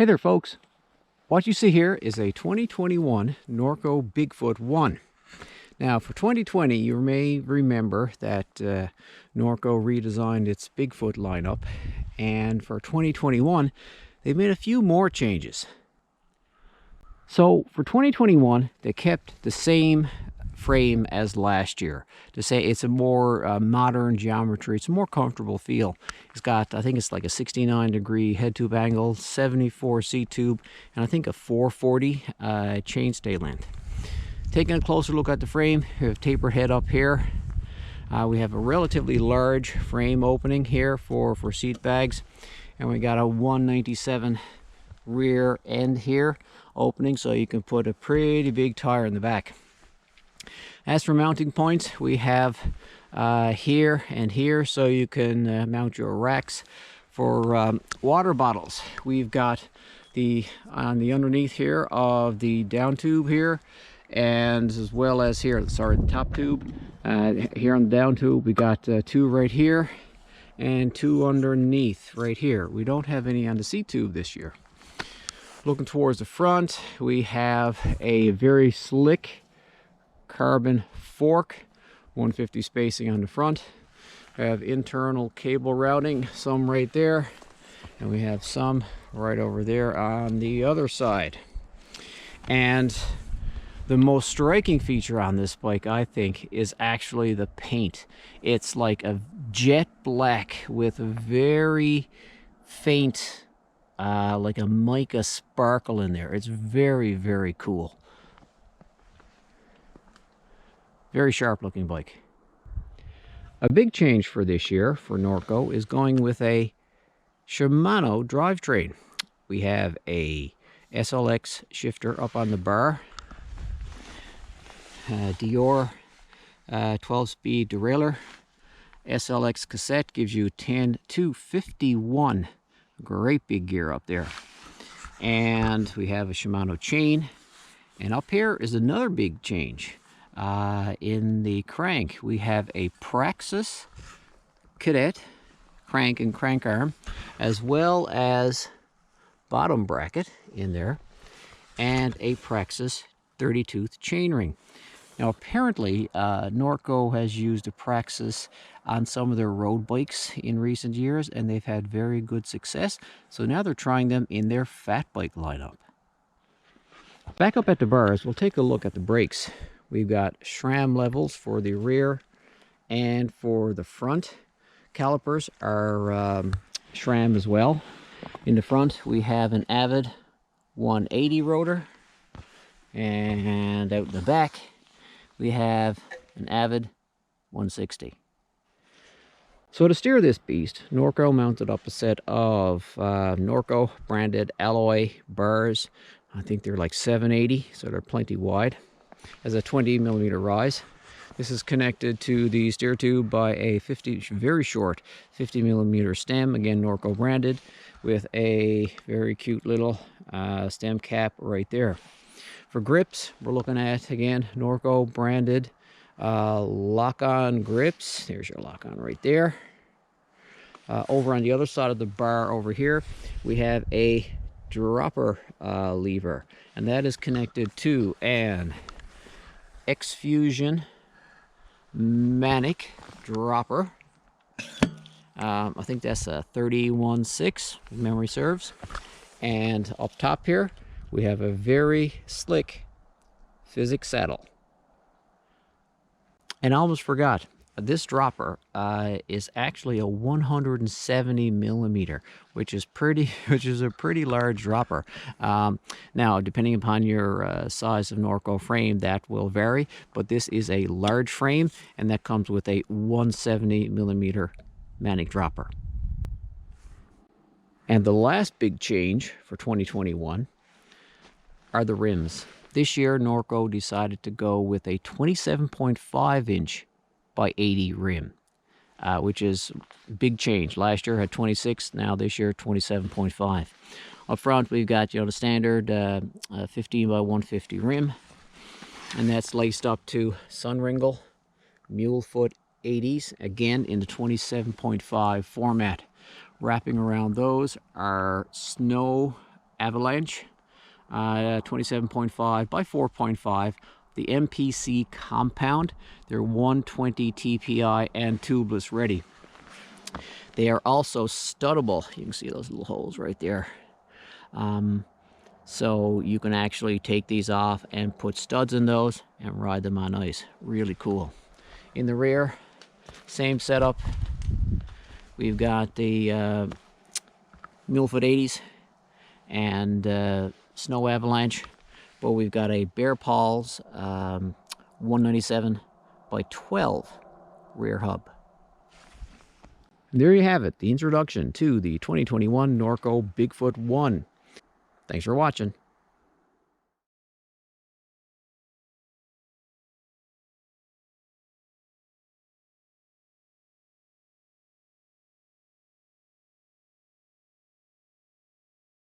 Hey there folks, what you see here is a 2021 Norco Bigfoot 1. Now for 2020 you may remember that Norco redesigned its Bigfoot lineup, and for 2021 they made a few more changes. So for 2021 they kept the same frame as last year. To say it's a more modern geometry, it's a more comfortable feel. It's got, I think it's like a 69-degree head tube angle, 74 seat tube, and I think a 440 chainstay length. Taking a closer look at the frame, we have taper head up here. We have a relatively large frame opening here for seat bags, and we got a 197 rear end here opening, so you can put a pretty big tire in the back. As for mounting points, we have here and here, so you can mount your racks for water bottles. We've got on the underneath here of the down tube here, and as well as here, sorry, the top tube. Here on the down tube, we got two right here and two underneath right here. We don't have any on the seat tube this year. Looking towards the front, we have a very slick carbon fork, 150 spacing on the front. We have internal cable routing, some right there, and we have some right over there on the other side. And the most striking feature on this bike, I think, is actually the paint. It's like a jet black with a very faint like a mica sparkle in there. It's very, very cool. Very sharp looking bike. A big change for this year for Norco is going with a Shimano drivetrain. We have a SLX shifter up on the bar, Dior 12-speed derailleur. SLX cassette gives you 10 to 51. Great big gear up there. And we have a Shimano chain. And up here is another big change. In the crank, we have a Praxis Cadet crank and crank arm, as well as bottom bracket in there, and a Praxis 30-tooth chainring. Now apparently Norco has used a Praxis on some of their road bikes in recent years, and they've had very good success, so now they're trying them in their Fatbike lineup. Back up at the bars, we'll take a look at the brakes. We've got SRAM levels for the rear and for the front. Calipers are SRAM as well. In the front, we have an Avid 180 rotor. And out in the back, we have an Avid 160. So to steer this beast, Norco mounted up a set of Norco branded alloy bars. I think they're like 780, so they're plenty wide. Has a 20mm rise. This is connected to the steer tube by a very short 50mm stem, again Norco branded, with a very cute little stem cap right there. For grips, we're looking at, again, Norco branded lock-on grips. There's your lock-on right there. Over on the other side of the bar over here, we have a dropper lever, and that is connected to an X-Fusion Manic dropper. I think that's a 31.6, if memory serves. And up top here, we have a very slick physics saddle. And I almost forgot, this dropper is actually a 170mm, which is a pretty large dropper. Now, depending upon your size of Norco frame, that will vary, but this is a large frame, and that comes with a 170mm Manic dropper. And the last big change for 2021 are the rims. This year, Norco decided to go with a 27.5-inch by 80 rim, which is a big change. Last year had 26, now this year 27.5. Up front, we've got the standard 15 by 150 rim, and that's laced up to Sunringle Mulefoot 80s, again in the 27.5 format. Wrapping around those are snow Avalanche, 27.5 by 4.5. The MPC compound, they're 120 TPI and tubeless ready. They are also studdable. You can see those little holes right there. So you can actually take these off and put studs in those and ride them on ice. Really cool. In the rear, same setup. We've got the Mulefoot 80s and Snow Avalanche, but we've got a Bear Paws 197 by 12 rear hub. And there you have it, the introduction to the 2021 Norco Bigfoot 1. Thanks for watching.